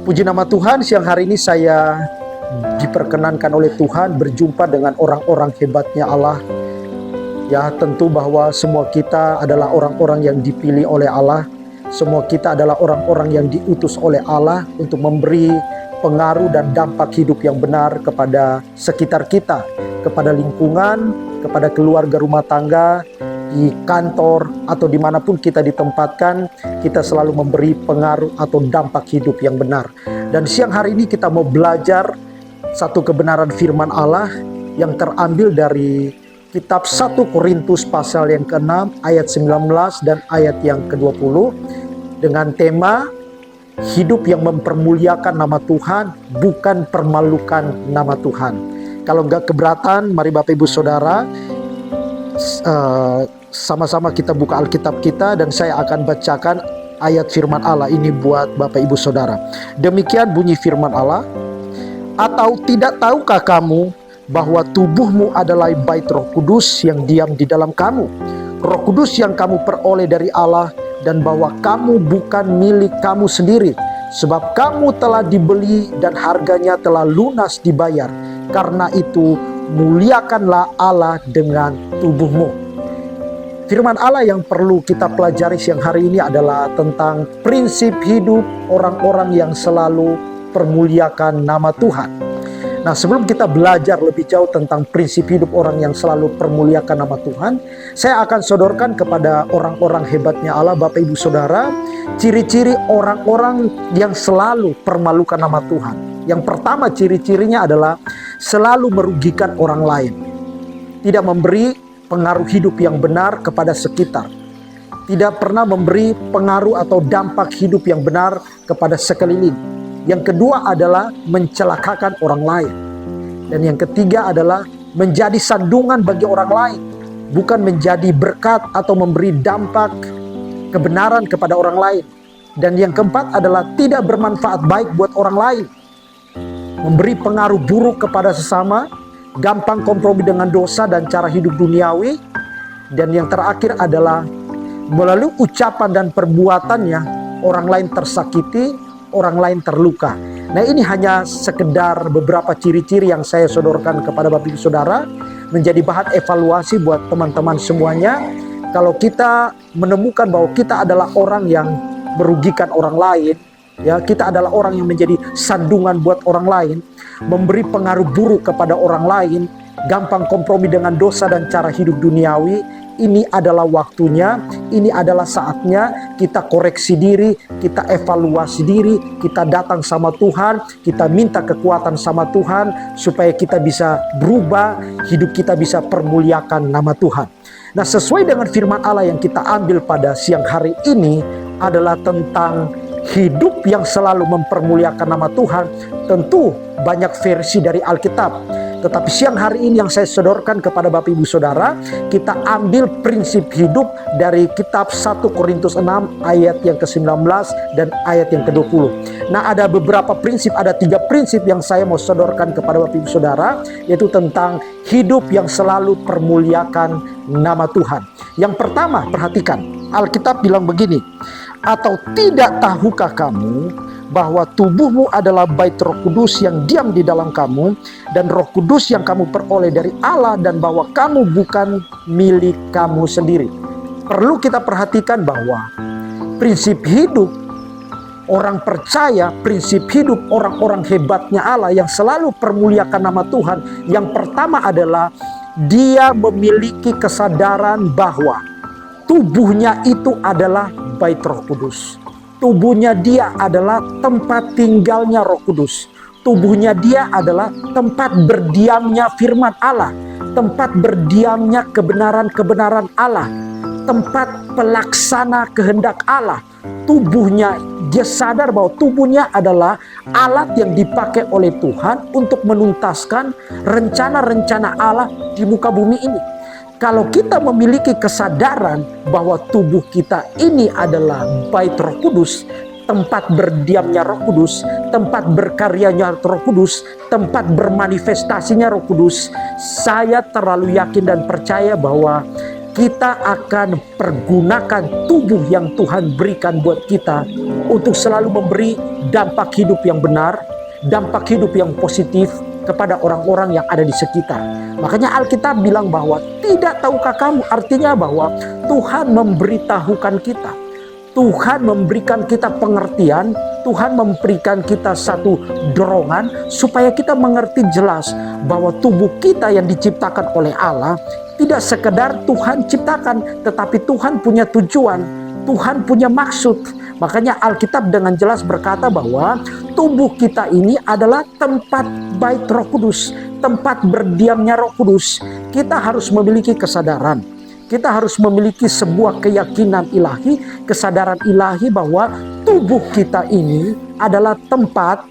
Puji nama Tuhan, siang hari ini saya diperkenankan oleh Tuhan berjumpa dengan orang-orang hebatnya Allah. Ya, tentu bahwa semua kita adalah orang-orang yang dipilih oleh Allah. Semua kita adalah orang-orang yang diutus oleh Allah untuk memberi pengaruh dan dampak hidup yang benar kepada sekitar kita, kepada lingkungan, kepada keluarga rumah tangga, di kantor, atau dimanapun kita ditempatkan. Kita selalu memberi pengaruh atau dampak hidup yang benar. Dan siang hari ini kita mau belajar satu kebenaran firman Allah yang terambil dari kitab 1 Korintus pasal yang ke-6 ayat 19 dan ayat yang ke-20 dengan tema hidup yang mempermuliakan nama Tuhan, bukan permalukan nama Tuhan. Kalau nggak keberatan, mari Bapak Ibu Saudara, sama-sama kita buka Alkitab kita dan saya akan bacakan ayat firman Allah ini buat Bapak Ibu Saudara. Demikian bunyi firman Allah. Atau tidak tahukah kamu bahwa tubuhmu adalah bait Roh Kudus yang diam di dalam kamu, Roh Kudus yang kamu peroleh dari Allah, dan bahwa kamu bukan milik kamu sendiri, sebab kamu telah dibeli dan harganya telah lunas dibayar. Karena itu muliakanlah Allah dengan tubuhmu. Firman Allah yang perlu kita pelajari siang hari ini adalah tentang prinsip hidup orang-orang yang selalu permuliakan nama Tuhan. Nah, sebelum kita belajar lebih jauh tentang prinsip hidup orang yang selalu permuliakan nama Tuhan, saya akan sodorkan kepada orang-orang hebatnya Allah, Bapak Ibu Saudara, ciri-ciri orang-orang yang selalu permalukan nama Tuhan. Yang pertama, ciri-cirinya adalah selalu merugikan orang lain, tidak memberi pengaruh hidup yang benar kepada sekitar, tidak pernah memberi pengaruh atau dampak hidup yang benar kepada sekeliling. Yang kedua adalah mencelakakan orang lain. Dan yang ketiga adalah menjadi sandungan bagi orang lain, bukan menjadi berkat atau memberi dampak kebenaran kepada orang lain. Dan yang keempat adalah tidak bermanfaat baik buat orang lain, memberi pengaruh buruk kepada sesama, gampang kompromi dengan dosa dan cara hidup duniawi. Dan yang terakhir adalah melalui ucapan dan perbuatannya orang lain tersakiti, orang lain terluka. Nah, ini hanya sekedar beberapa ciri-ciri yang saya sodorkan kepada Bapak Ibu Saudara, menjadi bahan evaluasi buat teman-teman semuanya. Kalau kita menemukan bahwa kita adalah orang yang merugikan orang lain, ya, kita adalah orang yang menjadi sandungan buat orang lain, memberi pengaruh buruk kepada orang lain, gampang kompromi dengan dosa dan cara hidup duniawi, ini adalah waktunya, ini adalah saatnya kita koreksi diri, kita evaluasi diri, kita datang sama Tuhan, kita minta kekuatan sama Tuhan supaya kita bisa berubah, hidup kita bisa permuliakan nama Tuhan. Nah, sesuai dengan firman Allah yang kita ambil pada siang hari ini adalah tentang hidup yang selalu mempermuliakan nama Tuhan. Tentu banyak versi dari Alkitab, tetapi siang hari ini yang saya sodorkan kepada Bapak Ibu Saudara, kita ambil prinsip hidup dari kitab 1 Korintus 6 ayat yang ke-19 dan ayat yang ke-20. Nah, ada beberapa prinsip, ada 3 prinsip yang saya mau sodorkan kepada Bapak Ibu Saudara, yaitu tentang hidup yang selalu permuliakan nama Tuhan. Yang pertama, perhatikan, Alkitab bilang begini, atau tidak tahukah kamu bahwa tubuhmu adalah bait Roh Kudus yang diam di dalam kamu, dan Roh Kudus yang kamu peroleh dari Allah, dan bahwa kamu bukan milik kamu sendiri. Perlu kita perhatikan bahwa prinsip hidup orang percaya, prinsip hidup orang-orang hebatnya Allah yang selalu permuliakan nama Tuhan, yang pertama adalah dia memiliki kesadaran bahwa tubuhnya itu adalah bait Roh Kudus. Tubuhnya dia adalah tempat tinggalnya Roh Kudus. Tubuhnya dia adalah tempat berdiamnya firman Allah, tempat berdiamnya kebenaran-kebenaran Allah, tempat pelaksana kehendak Allah. Tubuhnya, dia sadar bahwa tubuhnya adalah alat yang dipakai oleh Tuhan untuk menuntaskan rencana-rencana Allah di muka bumi ini. Kalau kita memiliki kesadaran bahwa tubuh kita ini adalah bait Roh Kudus, tempat berdiamnya Roh Kudus, tempat berkaryanya Roh Kudus, tempat bermanifestasinya Roh Kudus, saya terlalu yakin dan percaya bahwa kita akan pergunakan tubuh yang Tuhan berikan buat kita untuk selalu memberi dampak hidup yang benar, dampak hidup yang positif kepada orang-orang yang ada di sekitar. Makanya Alkitab bilang bahwa tidak tahukah kamu, artinya bahwa Tuhan memberitahukan kita. Tuhan memberikan kita pengertian, Tuhan memberikan kita satu dorongan supaya kita mengerti jelas bahwa tubuh kita yang diciptakan oleh Allah tidak sekedar Tuhan ciptakan, tetapi Tuhan punya tujuan, Tuhan punya maksud. Makanya Alkitab dengan jelas berkata bahwa tubuh kita ini adalah tempat bait Roh Kudus, tempat berdiamnya Roh Kudus. Kita harus memiliki kesadaran, kita harus memiliki sebuah keyakinan ilahi, kesadaran ilahi bahwa tubuh kita ini adalah tempat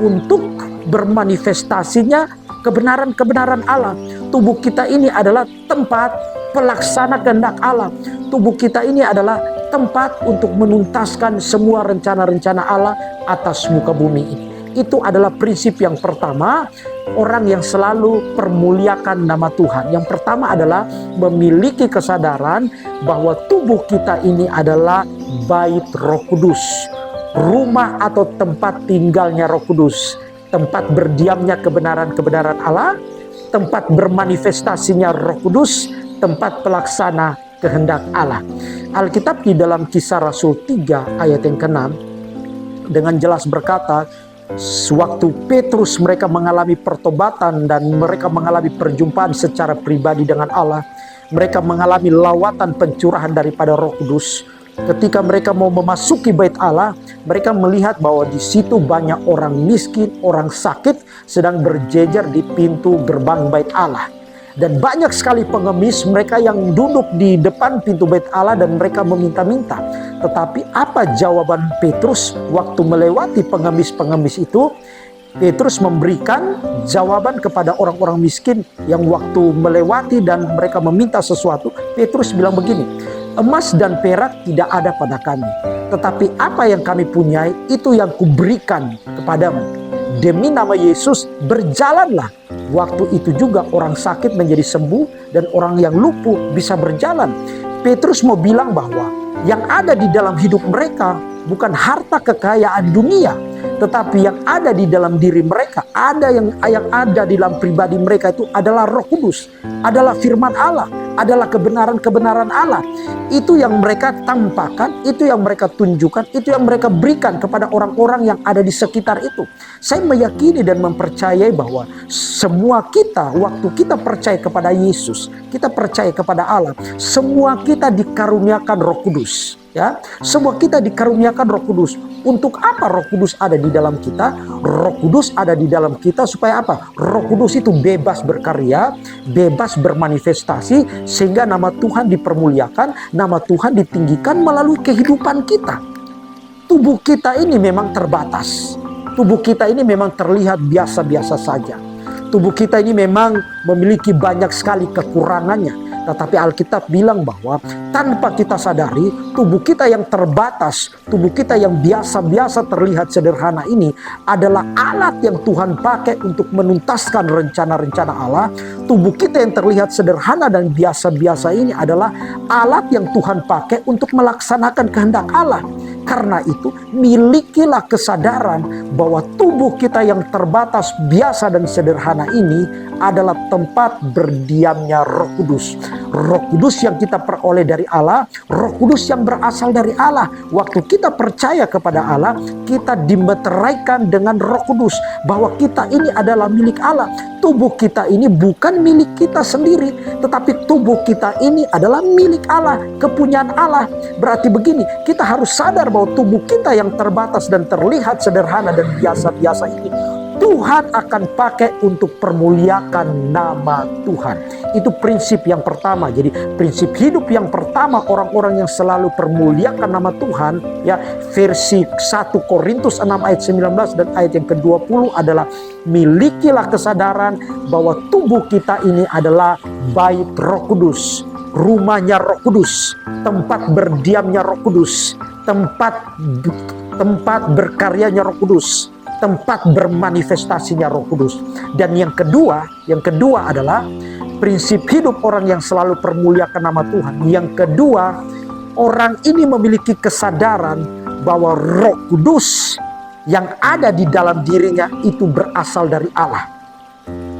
untuk bermanifestasinya kebenaran-kebenaran Allah. Tubuh kita ini adalah tempat pelaksana kehendak Allah. Tubuh kita ini adalah tempat untuk menuntaskan semua rencana-rencana Allah atas muka bumi ini. Itu adalah prinsip yang pertama, orang yang selalu permuliakan nama Tuhan. Yang pertama adalah memiliki kesadaran bahwa tubuh kita ini adalah bait Roh Kudus, rumah atau tempat tinggalnya Roh Kudus, tempat berdiamnya kebenaran-kebenaran Allah, tempat bermanifestasinya Roh Kudus, tempat pelaksana kehendak Allah. Alkitab di dalam Kisah Rasul 3 ayat yang ke-6 dengan jelas berkata, sewaktu Petrus mereka mengalami pertobatan dan mereka mengalami perjumpaan secara pribadi dengan Allah, mereka mengalami lawatan pencurahan daripada Roh Kudus. Ketika mereka mau memasuki bait Allah, mereka melihat bahwa di situ banyak orang miskin, orang sakit sedang berjejer di pintu gerbang bait Allah. Dan banyak sekali pengemis, mereka yang duduk di depan pintu bait Allah dan mereka meminta-minta. Tetapi apa jawaban Petrus waktu melewati pengemis-pengemis itu? Petrus memberikan jawaban kepada orang-orang miskin yang waktu melewati dan mereka meminta sesuatu. Petrus bilang begini, emas dan perak tidak ada pada kami, tetapi apa yang kami punyai itu yang kuberikan kepadamu. Demi nama Yesus berjalanlah. Waktu itu juga orang sakit menjadi sembuh dan orang yang lumpuh bisa berjalan. Petrus mau bilang bahwa yang ada di dalam hidup mereka bukan harta kekayaan dunia, tetapi yang ada di dalam diri mereka, ada yang ada di dalam pribadi mereka itu adalah Roh Kudus, adalah firman Allah, adalah kebenaran-kebenaran Allah. Itu yang mereka tampakkan, itu yang mereka tunjukkan, itu yang mereka berikan kepada orang-orang yang ada di sekitar itu. Saya meyakini dan mempercayai bahwa semua kita, waktu kita percaya kepada Yesus, kita percaya kepada Allah, semua kita dikaruniakan Roh Kudus. Ya, semua kita dikaruniakan Roh Kudus. Untuk apa Roh Kudus ada di dalam kita? Roh Kudus ada di dalam kita supaya apa? Roh Kudus itu bebas berkarya, bebas bermanifestasi, sehingga nama Tuhan dipermuliakan, nama Tuhan ditinggikan melalui kehidupan kita. Tubuh kita ini memang terbatas. Tubuh kita ini memang terlihat biasa-biasa saja. Tubuh kita ini memang memiliki banyak sekali kekurangannya. Tetapi Alkitab bilang bahwa tanpa kita sadari, tubuh kita yang terbatas, tubuh kita yang biasa-biasa terlihat sederhana ini adalah alat yang Tuhan pakai untuk menuntaskan rencana-rencana Allah. Tubuh kita yang terlihat sederhana dan biasa-biasa ini adalah alat yang Tuhan pakai untuk melaksanakan kehendak Allah. Karena itu, milikilah kesadaran bahwa tubuh kita yang terbatas, biasa dan sederhana ini adalah tempat berdiamnya Roh Kudus. Roh Kudus yang kita peroleh dari Allah, Roh Kudus yang berasal dari Allah. Waktu kita percaya kepada Allah, kita dimeteraikan dengan Roh Kudus bahwa kita ini adalah milik Allah. Tubuh kita ini bukan milik kita sendiri, tetapi tubuh kita ini adalah milik Allah, kepunyaan Allah. Berarti begini, kita harus sadar bahwa tubuh kita yang terbatas dan terlihat sederhana dan biasa-biasa ini Tuhan akan pakai untuk permuliakan nama Tuhan. Itu prinsip yang pertama. Jadi prinsip hidup yang pertama orang-orang yang selalu permuliakan nama Tuhan, ya, versi 1 Korintus 6 ayat 19 dan ayat yang ke-20 adalah milikilah kesadaran bahwa tubuh kita ini adalah bait Roh Kudus, rumahnya Roh Kudus, tempat berdiamnya Roh Kudus, tempat berkaryanya Roh Kudus, tempat bermanifestasinya Roh Kudus. Dan yang kedua adalah prinsip hidup orang yang selalu permuliakan nama Tuhan. Yang kedua, orang ini memiliki kesadaran bahwa Roh Kudus yang ada di dalam dirinya itu berasal dari Allah.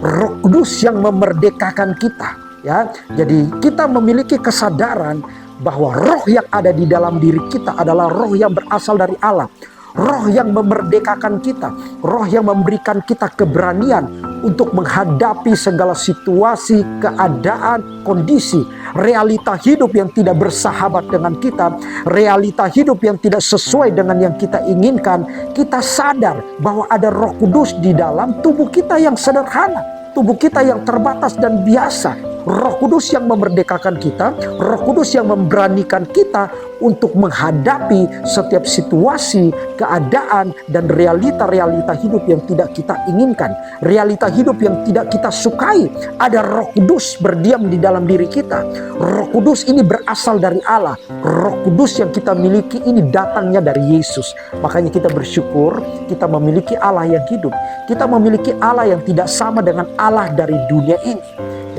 Roh Kudus yang memerdekakan kita, ya. Jadi kita memiliki kesadaran bahwa roh yang ada di dalam diri kita adalah roh yang berasal dari Allah. Roh yang memerdekakan kita, roh yang memberikan kita keberanian untuk menghadapi segala situasi, keadaan, kondisi, realita hidup yang tidak bersahabat dengan kita, realita hidup yang tidak sesuai dengan yang kita inginkan. Kita sadar bahwa ada Roh Kudus di dalam tubuh kita yang sederhana, tubuh kita yang terbatas dan biasa. Roh Kudus yang memerdekakan kita, Roh Kudus yang memberanikan kita untuk menghadapi setiap situasi, keadaan, dan realita-realita hidup yang tidak kita inginkan, realita hidup yang tidak kita sukai. Ada Roh Kudus berdiam di dalam diri kita. Roh Kudus ini berasal dari Allah. Roh Kudus yang kita miliki ini datangnya dari Yesus. Makanya kita bersyukur kita memiliki Allah yang hidup. Kita memiliki Allah yang tidak sama dengan Allah dari dunia ini.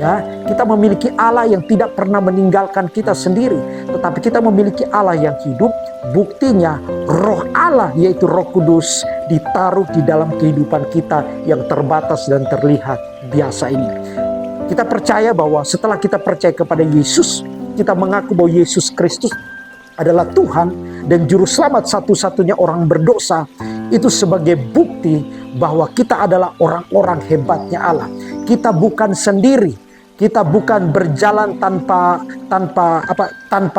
Ya, kita memiliki Allah yang tidak pernah meninggalkan kita sendiri, tetapi kita memiliki Allah yang hidup. Buktinya Roh Allah, yaitu Roh Kudus, ditaruh di dalam kehidupan kita yang terbatas dan terlihat biasa ini. Kita percaya bahwa setelah kita percaya kepada Yesus, kita mengaku bahwa Yesus Kristus adalah Tuhan dan Juru Selamat satu-satunya orang berdosa. Itu sebagai bukti bahwa kita adalah orang-orang hebatnya Allah. Kita bukan sendiri. Kita bukan berjalan tanpa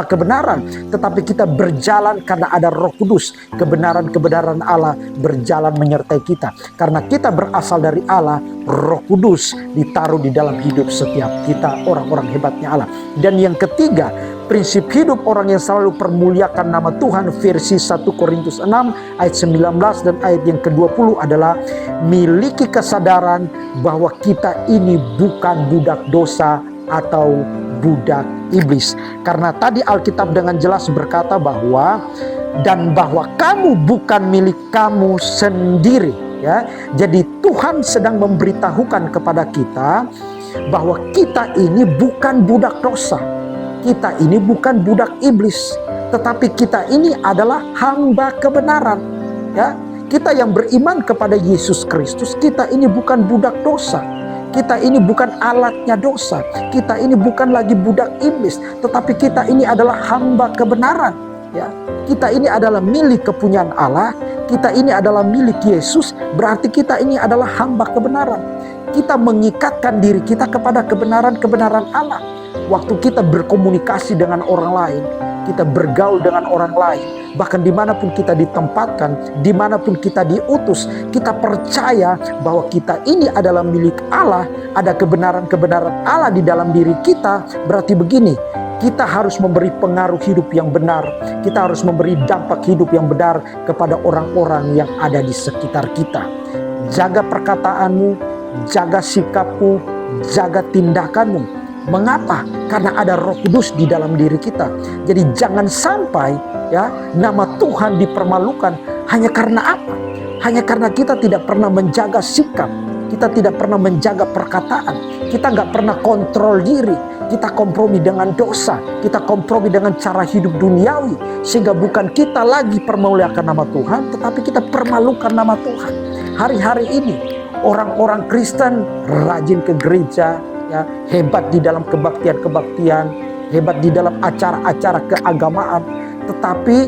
kebenaran, tetapi kita berjalan karena ada Roh Kudus. Kebenaran-kebenaran Allah berjalan menyertai kita. Karena kita berasal dari Allah, Roh Kudus ditaruh di dalam hidup setiap kita, orang-orang hebatnya Allah. Dan yang ketiga, prinsip hidup orang yang selalu permuliakan nama Tuhan, versi 1 Korintus 6 ayat 19 dan ayat yang ke-20 adalah miliki kesadaran bahwa kita ini bukan budak dosa atau budak iblis. Karena tadi Alkitab dengan jelas berkata bahwa kamu bukan milik kamu sendiri, ya. Jadi Tuhan sedang memberitahukan kepada kita bahwa kita ini bukan budak dosa. Kita ini bukan budak iblis, tetapi kita ini adalah hamba kebenaran, ya. Kita yang beriman kepada Yesus Kristus, kita ini bukan budak dosa. Kita ini bukan alatnya dosa. Kita ini bukan lagi budak iblis, tetapi kita ini adalah hamba kebenaran, ya. Kita ini adalah milik kepunyaan Allah. Kita ini adalah milik Yesus, berarti kita ini adalah hamba kebenaran. Kita mengikatkan diri kita kepada kebenaran-kebenaran Allah. Waktu kita berkomunikasi dengan orang lain, kita bergaul dengan orang lain, bahkan dimanapun kita ditempatkan, dimanapun kita diutus, kita percaya bahwa kita ini adalah milik Allah. Ada kebenaran-kebenaran Allah di dalam diri kita. Berarti begini, kita harus memberi pengaruh hidup yang benar. Kita harus memberi dampak hidup yang benar kepada orang-orang yang ada di sekitar kita. Jaga perkataanmu, jaga sikapmu, jaga tindakanmu. Mengapa? Karena ada Roh Kudus di dalam diri kita. Jadi jangan sampai, ya, nama Tuhan dipermalukan hanya karena apa? Hanya karena kita tidak pernah menjaga sikap, kita tidak pernah menjaga perkataan, kita nggak pernah kontrol diri, kita kompromi dengan dosa, kita kompromi dengan cara hidup duniawi, sehingga bukan kita lagi permuliakan nama Tuhan, tetapi kita permalukan nama Tuhan. Hari-hari ini orang-orang Kristen rajin ke gereja, ya, hebat di dalam kebaktian-kebaktian, hebat di dalam acara-acara keagamaan, tetapi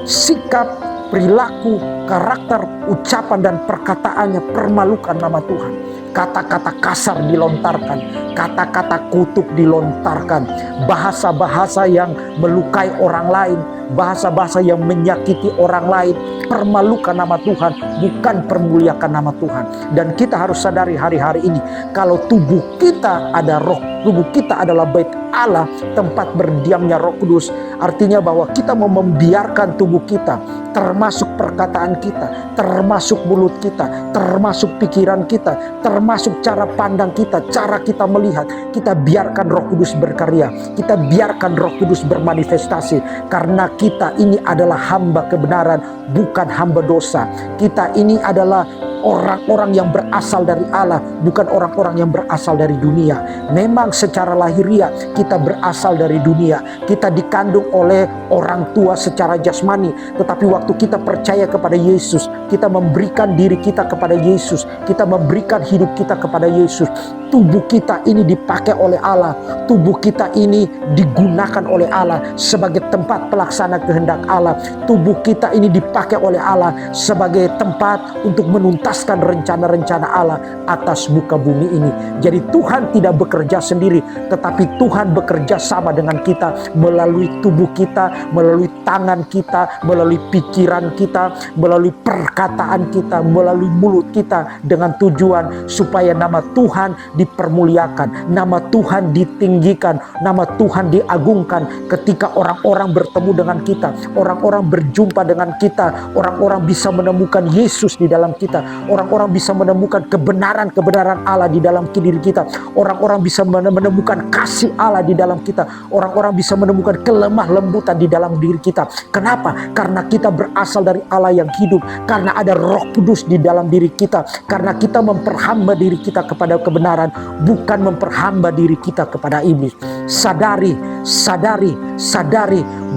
sikap, perilaku, karakter, ucapan dan perkataannya permalukan nama Tuhan. Kata-kata kasar dilontarkan, kata-kata kutuk dilontarkan, bahasa-bahasa yang melukai orang lain, bahasa-bahasa yang menyakiti orang lain, permalukan nama Tuhan, bukan permuliakan nama Tuhan. Dan kita harus sadari hari-hari ini, kalau tubuh kita ada roh, tubuh kita adalah bait Allah, tempat berdiamnya Roh Kudus, artinya bahwa kita mau membiarkan tubuh kita, termasuk perkataan kita, termasuk mulut kita, termasuk pikiran kita, termasuk cara pandang kita, cara kita melihat, kita biarkan Roh Kudus berkarya, kita biarkan Roh Kudus bermanifestasi, karena kita ini adalah hamba kebenaran, bukan hamba dosa. Kita ini adalah orang-orang yang berasal dari Allah, bukan orang-orang yang berasal dari dunia. Memang secara lahiriah kita berasal dari dunia, kita dikandung oleh orang tua secara jasmani, tetapi waktu kita percaya kepada Yesus, kita memberikan diri kita kepada Yesus, kita memberikan hidup kita kepada Yesus, tubuh kita ini dipakai oleh Allah, tubuh kita ini digunakan oleh Allah sebagai tempat pelaksana kehendak Allah, tubuh kita ini dipakai oleh Allah sebagai tempat untuk menuntaskan rencana-rencana Allah atas muka bumi ini. Jadi Tuhan tidak bekerja sendiri, tetapi Tuhan bekerja sama dengan kita melalui tubuh kita, melalui tangan kita, melalui pikiran kita, melalui perkataan kita, melalui mulut kita, dengan tujuan supaya nama Tuhan dipermuliakan, nama Tuhan ditinggikan, nama Tuhan diagungkan. Ketika orang-orang bertemu dengan kita, orang-orang berjumpa dengan kita, orang-orang bisa menemukan Yesus di dalam kita, orang-orang bisa menemukan kebenaran-kebenaran Allah di dalam diri kita, orang-orang bisa menemukan kasih Allah di dalam kita, orang-orang bisa menemukan kelemah lembutan di dalam diri kita. Kenapa? Karena kita berasal dari Allah yang hidup, karena ada Roh Kudus di dalam diri kita, karena kita memperhamba diri kita kepada kebenaran, bukan memperhamba diri kita kepada iblis. Sadari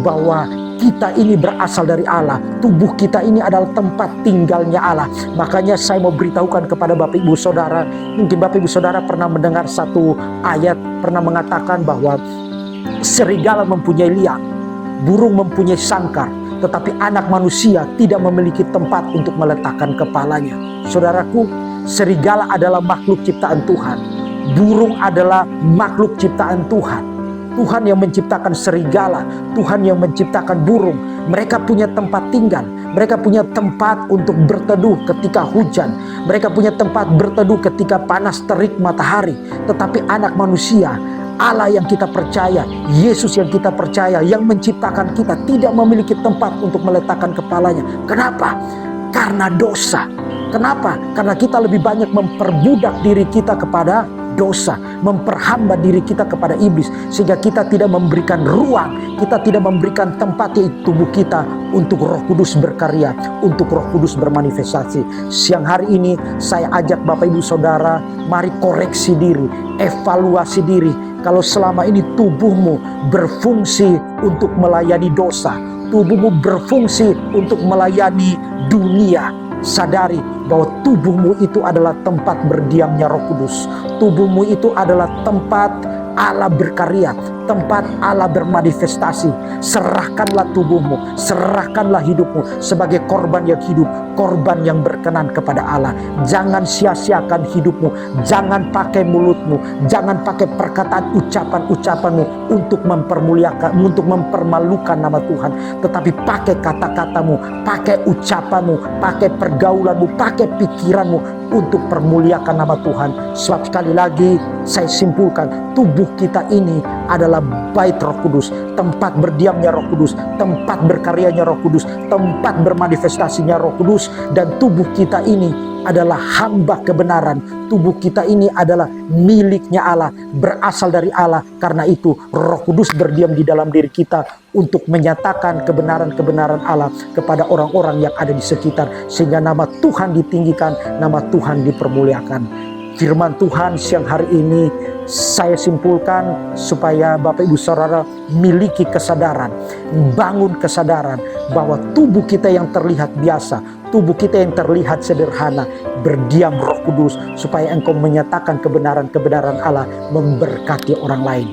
bahwa kita ini berasal dari Allah. Tubuh kita ini adalah tempat tinggalnya Allah. Makanya saya mau beritahukan kepada Bapak Ibu Saudara, mungkin Bapak Ibu Saudara pernah mendengar satu ayat, pernah mengatakan bahwa serigala mempunyai liang, burung mempunyai sangkar, tetapi anak manusia tidak memiliki tempat untuk meletakkan kepalanya. Saudaraku, serigala adalah makhluk ciptaan Tuhan, burung adalah makhluk ciptaan Tuhan. Tuhan yang menciptakan serigala, Tuhan yang menciptakan burung. Mereka punya tempat tinggal, mereka punya tempat untuk berteduh ketika hujan, mereka punya tempat berteduh ketika panas terik matahari. Tetapi anak manusia, Allah yang kita percaya, Yesus yang kita percaya, yang menciptakan kita, tidak memiliki tempat untuk meletakkan kepalanya. Kenapa? Karena dosa. Kenapa? Karena kita lebih banyak memperbudak diri kita kepada dosa, memperhamba diri kita kepada iblis, sehingga kita tidak memberikan ruang, kita tidak memberikan tempat di tubuh kita untuk Roh Kudus berkarya, untuk Roh Kudus bermanifestasi. Siang hari ini saya ajak Bapak Ibu Saudara, mari koreksi diri, evaluasi diri. Kalau selama ini tubuhmu berfungsi untuk melayani dosa, tubuhmu berfungsi untuk melayani dunia, sadari bahwa tubuhmu itu adalah tempat berdiamnya Roh Kudus. Tubuhmu itu adalah tempat Allah berkarya, tempat Allah bermanifestasi. Serahkanlah tubuhmu, serahkanlah hidupmu sebagai korban yang hidup, korban yang berkenan kepada Allah. Jangan sia-siakan hidupmu, jangan pakai mulutmu, jangan pakai perkataan ucapan-ucapanmu untuk mempermuliakan, untuk mempermalukan nama Tuhan, tetapi pakai kata-katamu, pakai ucapanmu, pakai pergaulanmu, pakai pikiranmu untuk permuliakan nama Tuhan. Sebab sekali lagi saya simpulkan, tubuh kita ini adalah bait Roh Kudus, tempat berdiamnya Roh Kudus, tempat berkaryanya Roh Kudus, tempat bermanifestasinya Roh Kudus. Dan tubuh kita ini adalah hamba kebenaran, tubuh kita ini adalah miliknya Allah, berasal dari Allah. Karena itu Roh Kudus berdiam di dalam diri kita untuk menyatakan kebenaran-kebenaran Allah kepada orang-orang yang ada di sekitar, sehingga nama Tuhan ditinggikan, nama Tuhan dipermuliakan. Firman Tuhan siang hari ini saya simpulkan supaya Bapak Ibu Saudara miliki kesadaran, bangun kesadaran bahwa tubuh kita yang terlihat biasa, tubuh kita yang terlihat sederhana, berdiam Roh Kudus supaya engkau menyatakan kebenaran-kebenaran Allah, memberkati orang lain.